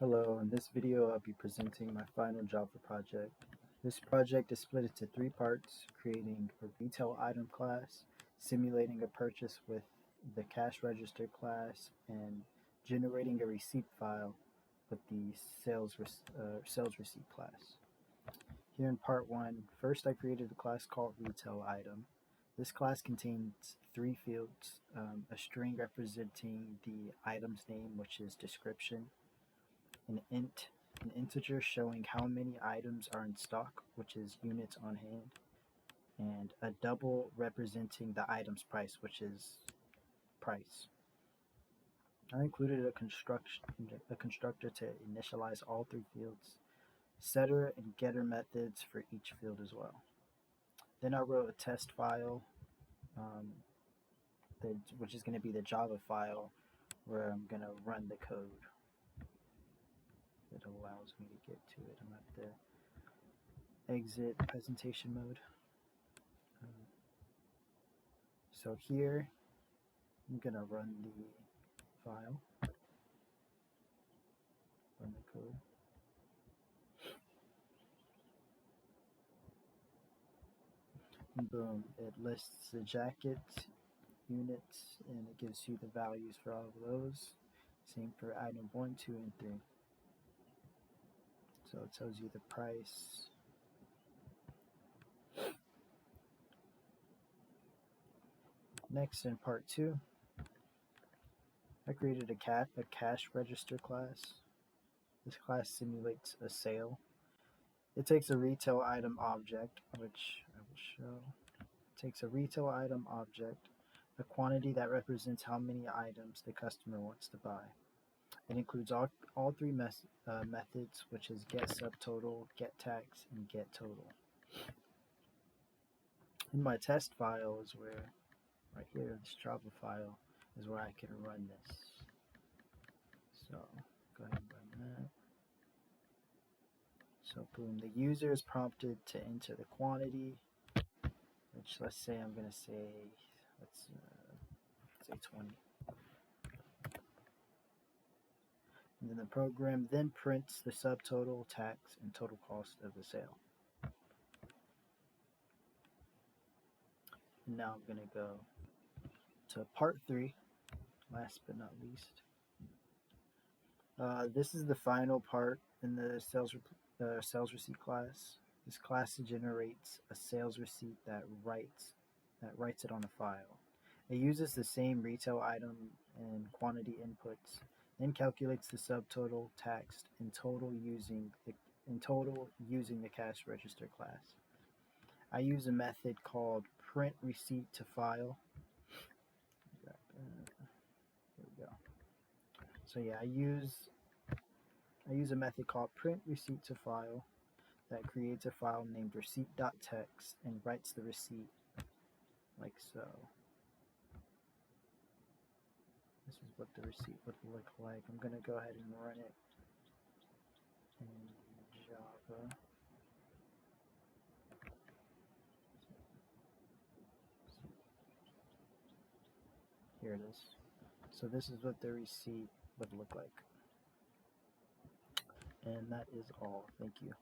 Hello, in this video I'll be presenting my final Java project. This project is split into three parts: creating a retail item class, simulating a purchase with the cash register class, and generating a receipt file with the sales receipt class. Here in part one, first I created a class called retail item. This class contains three fields: a string representing the item's name, which is description, an integer showing how many items are in stock, which is units on hand, and a double representing the item's price, which is price. I included a constructor to initialize all three fields, setter and getter methods for each field as well. Then I wrote a test file, which is going to be the Java file where I'm going to run the code. It allows me to get to it. I'm at the exit presentation mode. So here, I'm going to run the file, run the code. And boom, it lists the jacket units and it gives you the values for all of those. Same for item 1, 2, and 3. So it tells you the price. Next, in part 2, I created a cash register class. This class simulates a sale. It takes a retail item object, which I will show. It takes a retail item object, a quantity that represents how many items the customer wants to buy. It includes all three methods, which is get subtotal, get tax, and get total. In my test file is where, right here, this Java file is where I can run this. So go ahead and run that. So boom, the user is prompted to enter the quantity, which let's say I'm going to say, let's say 20. And then the program then prints the subtotal, tax, and total cost of the sale. And now I'm going to go to part 3, last but not least. This is the final part in the sales receipt class. This class generates a sales receipt that writes it on a file. It uses the same retail item and quantity inputs, then calculates the subtotal, tax, and total using the cash register class. I use a method called print receipt to file. Here we go. So yeah, I use a method called print receipt to file that creates a file named receipt.txt and writes the receipt like so. This is what the receipt would look like. I'm going to go ahead and run it in Java. Here it is. So this is what the receipt would look like. And that is all. Thank you.